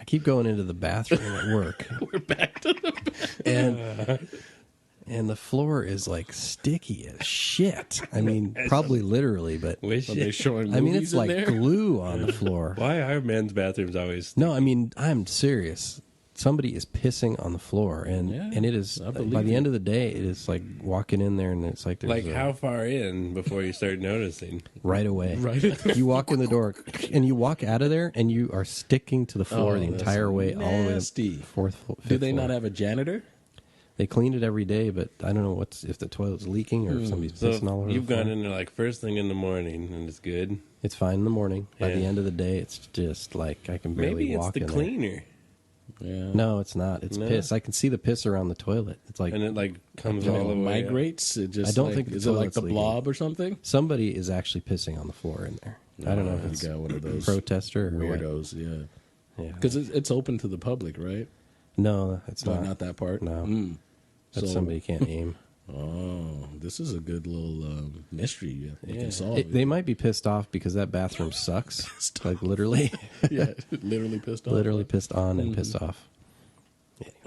I keep going into the bathroom at work. We're back to the And the floor is like sticky as shit. I mean, probably literally, but Are they showing movies I mean, it's in like there? glue on the floor. Why are men's bathrooms always... No, I mean, I'm serious. Somebody is pissing on the floor, and Yeah, it is I believe by the you. end of the day, it is like walking in there, and it's like there's Like, how far in before you start noticing? right away. Right. You walk in the door, and you walk out of there, and you are sticking to the floor Oh, the that's entire way, all the way to nasty. the fourth floor. Do they not have a janitor? They clean it every day, but I don't know if the toilet's leaking or if somebody's So pissing all over you've the floor. gone in there like first thing in the morning, and it's good. It's fine in the morning. By the Yeah. end of the day, it's just like I can barely Maybe it's walk the in there. cleaner, Yeah. No, it's not. It's No? piss. I can see the piss around the toilet. It's like and it like comes Oh, all the it way up. migrates. It just I don't like, think the is it like toilet's the leaking. blob or something? somebody is actually pissing on the floor in there. I don't know if You it's got one of a those protester or what. weirdos. Yeah, Yeah. because it's open to the public, right? No, it's No, not. not that part. No. That So- somebody can't aim. Oh, this is a good little mystery you Yeah. can solve. They might be pissed off because that bathroom sucks. Like literally, yeah, literally pissed off. literally pissed on and pissed off.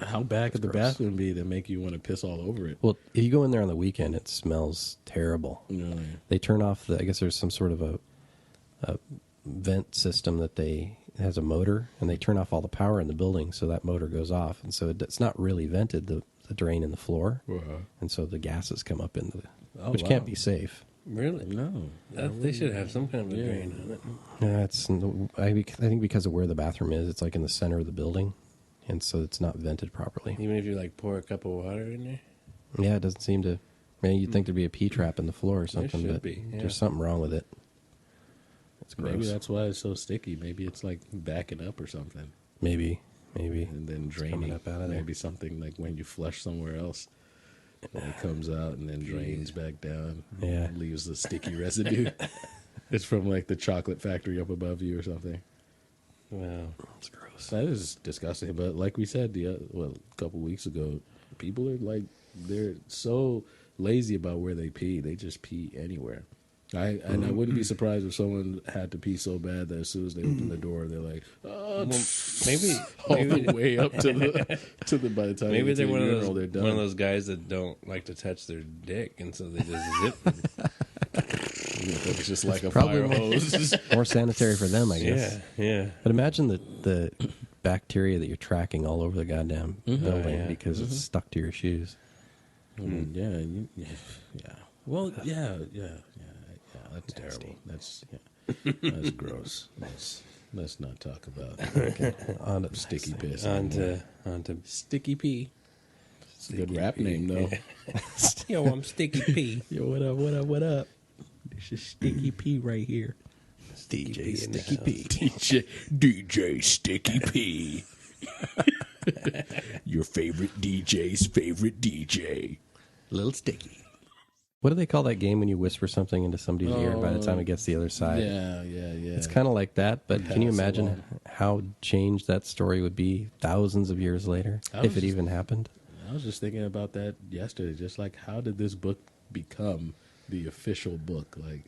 How bad could the gross. bathroom be to make you want to piss all over it? Well, if you go in there on the weekend, it smells terrible. Really? They turn off I guess there's some sort of a vent system that has a motor, and they turn off all the power in the building, so that motor goes off, and so it's not really vented, the drain in the floor, and so the gases come up into Oh, which wow. can't be safe. Really? No. They should have some kind of a drain on it. Yeah, I think because of where the bathroom is, it's like in the center of the building, and so it's not vented properly. Even if you like pour a cup of water in there. Yeah, it doesn't seem to. Maybe you'd think there'd be a P trap in the floor or something, should but be, yeah. there's something wrong with it. It's gross. Maybe that's why it's so sticky. Maybe it's like backing up or something, Maybe. and then draining coming up out of there. Maybe something like when you flush somewhere else, and it comes out and then drains back down. Yeah. Leaves the sticky residue. It's from like the chocolate factory up above you or something. Wow. It's gross. That is disgusting. But like we said a couple weeks ago, people are like they're so lazy about where they pee. They just pee anywhere. I wouldn't be surprised if someone had to pee so bad that as soon as they open the door, they're like, oh, Well, maybe all the way up to the by the time maybe they they're get to one the of urinal, those they're done. one of those guys that don't like to touch their dick, and so they just zip it. It's just like a probably fire more- hose. More sanitary for them, I guess. Yeah. But imagine the bacteria that you're tracking all over the goddamn building yeah. because it's stuck to your shoes. Yeah. Well, yeah. That's terrible. That's gross. Let's not talk about On to sticky piss. On anymore. to Sticky P. It's a good rap name though. yo, I'm Sticky P. Yo, what up? This is Sticky P right here. DJ Sticky P. DJ Sticky P. Your favorite DJ's favorite DJ. Little Sticky. What do they call that game when you whisper something into somebody's ear by the time it gets to the other side? Yeah. It's kind of like that, but can you Pass imagine along. how changed that story would be thousands of years later, I was if it just- even happened? I was just thinking about that yesterday. Just like, how did this book become the official book? Like,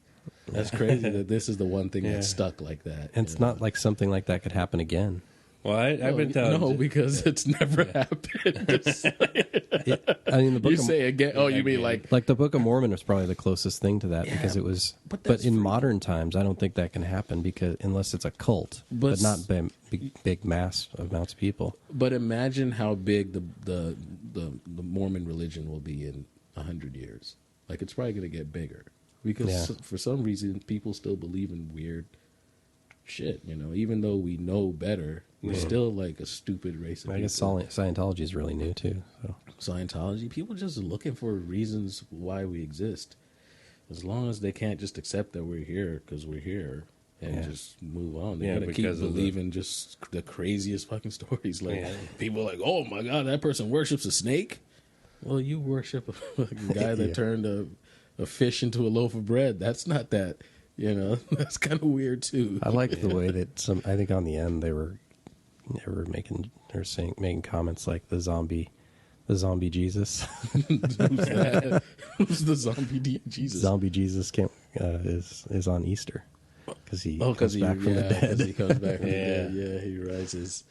that's crazy that this is the one thing Yeah. that's stuck like that. And it's not like something like that could happen again. Well, I've been telling no, because it's never happened. I mean, the book You of, say again? Oh, you mean like? like the Book of Mormon was probably the closest thing to that because it was. but But that's in free. modern times, I don't think that can happen because unless it's a cult, But but not big mass amounts of people. But imagine how big the Mormon religion will be in 100 years. Like, it's probably going to get bigger because Yeah. for some reason people still believe in weird shit. Even though we know better, we're still like a stupid race of I guess people. Scientology is really new too. So. Scientology, people just looking for reasons why we exist. As long as they can't just accept that we're here because we're here and Yeah. just move on, they're Yeah, gonna keep because of the- believing just the craziest fucking stories. Like Yeah. people are like, oh my god, that person worships a snake. Well, you worship a fucking guy that Yeah. turned a fish into a loaf of bread. That's not that. That's kind of weird too. I like the way that I think on the end they were making comments like the zombie Jesus. Who's that? Who's the zombie Jesus? Zombie Jesus is on Easter because he comes back from the dead. He comes back from Yeah. the dead. Yeah, he rises.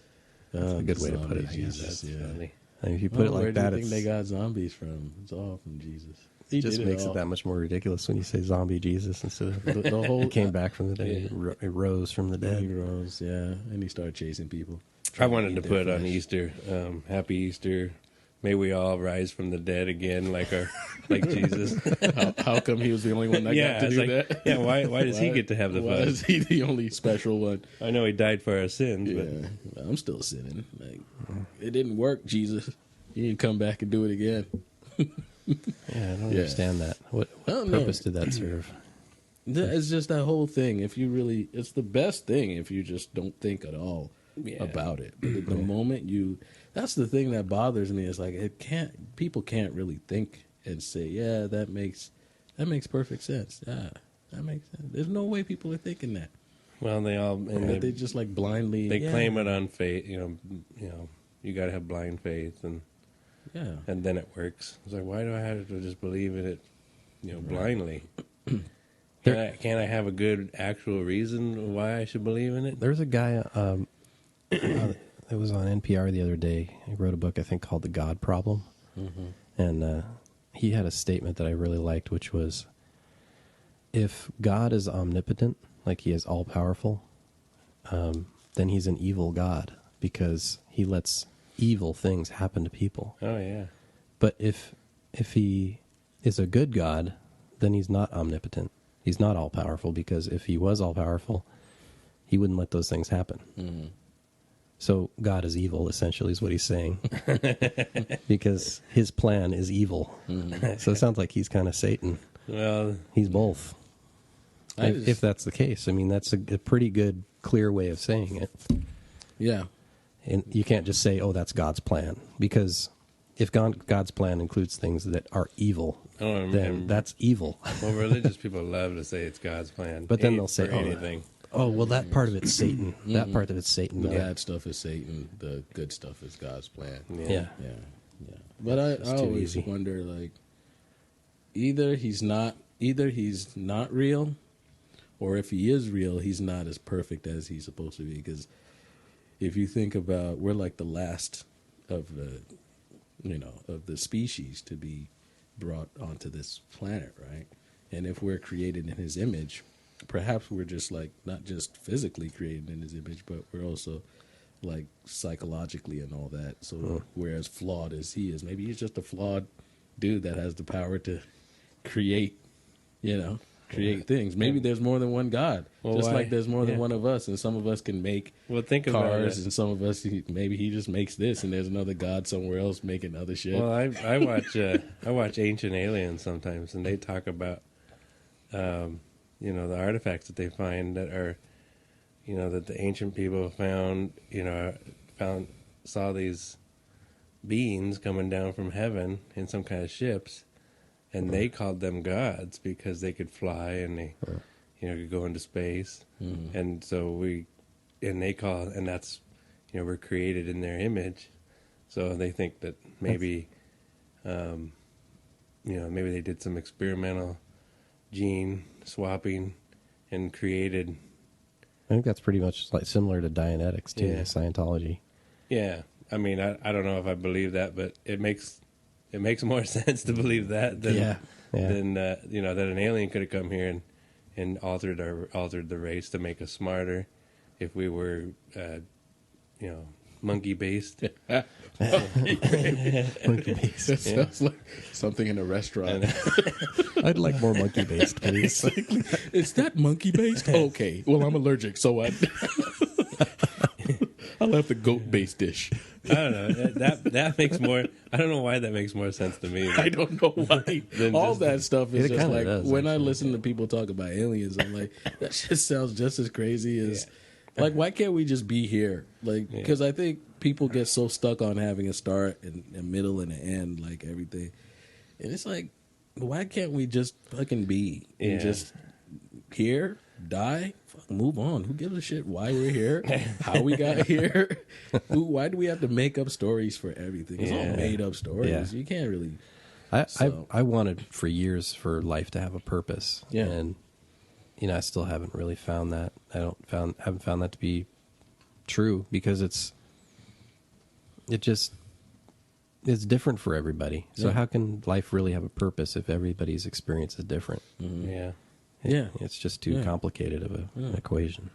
That's a good way to put it, I Zombie guess. Jesus, That's yeah. funny. I mean, if you put it Where like do you that, think it's, they got zombies from? It's all from Jesus. it just did makes all. it that much more ridiculous when you say zombie Jesus instead of The whole he came back from the dead. Yeah. He rose from the He dead. rose, yeah, and he started chasing people. I wanted to Eat put their on flesh. Easter, Happy Easter. May we all rise from the dead again, like Jesus. How come he was the only one that Yeah, got to it's do like, that? yeah. Why does he get to have the Why fun? is he the only special one? I know he died for our sins, but Yeah, I'm still sinning. Like, it didn't work, Jesus. You didn't come back and do it again. Yeah, I don't Yeah. understand that. What Oh, no. purpose did that serve? It's just that whole thing. If you really, it's the best thing if you just don't think at all Yeah. about it. But the moment you, that's the thing that bothers me. Is like people can't really think and say, yeah, that makes perfect sense. Yeah, that makes sense. There's no way people are thinking that. well, they all and They they, just like blindly. they yeah, claim it on faith. You got to have blind faith, and Yeah, then it works. It's like, why do I have to just believe in it, blindly? Can't I have a good actual reason why I should believe in it? There's a guy that was on NPR the other day. He wrote a book, I think, called The God Problem. And he had a statement that I really liked, which was, if God is omnipotent, like he is all-powerful, then he's an evil God because he lets evil things happen to people. Oh yeah, But if he is a good God, then he's not omnipotent. He's not all-powerful, because if he was all-powerful, he wouldn't let those things happen. So God is evil, essentially, is what he's saying. Because his plan is evil. So it sounds like he's kind of Satan. well, He's both. If that's the case. I mean, that's a pretty good, clear way of saying it. yeah. And you can't just say, oh, that's God's plan. Because if God's plan includes things that are evil, Oh, then and- that's evil. well, religious people love to say it's God's plan, But then they'll say, for oh, anything. Oh, well, that part of it's Satan. That part of it's Satan. The Yeah. bad stuff is Satan. The good stuff is God's plan. Yeah. Yeah. But I It's too always easy. wonder, like, either he's not real, or if he is real, he's not as perfect as he's supposed to be. Because if you think about, we're like the last of the species to be brought onto this planet, right? And if we're created in his image, perhaps we're just like not just physically created in his image, but we're also like psychologically and all that. So we're as flawed as he is. Maybe he's just a flawed dude that has the power to create things. Maybe there's more than one God. Well, just why- like there's more than yeah. one of us, and some of us can make Well, think about cars, it. and some of us maybe he just makes this, and there's another God somewhere else making other shit. Well, I watch Ancient Aliens sometimes, and they talk about, the artifacts that they find that are, that the ancient people found, saw these beings coming down from heaven in some kind of ships, and they called them gods because they could fly and they, could go into space, and so that's, we're created in their image, so they think that maybe. Maybe they did some experimental gene swapping and created. I think that's pretty much like similar to Dianetics, too, Yeah. Scientology. Yeah, I mean, I don't know if I believe that, but it makes more sense to believe that than Yeah. than that an alien could have come here and altered the race to make us smarter if we were monkey based. Monkey based. That sounds like something in a restaurant. I'd like more monkey based, please. Is that monkey based? Okay. Well, I'm allergic, so I'll have the goat based dish. I don't know. That makes more. I don't know why that makes more sense to me. I don't know why. Then All just- that stuff is It just kinda like does, when I actually. listen to people talk about aliens, I'm like, that shit sounds just as crazy as like, why can't we just be here? Like, because I think people get so stuck on having a start and a middle and an end, like everything, and it's like, why can't we just fucking be and Yeah. just here, die, fuck, move on? Who gives a shit why we're here, how we got here? Why do we have to make up stories for everything? It's Yeah. all made up stories. Yeah. You can't really. I wanted for years for life to have a purpose. Yeah. And, I still haven't really found that. Haven't found that to be true, because it's it just it's different for everybody. So Yeah. how can life really have a purpose if everybody's experience is different? Yeah. Yeah. It's just too Yeah. complicated of an Yeah. equation.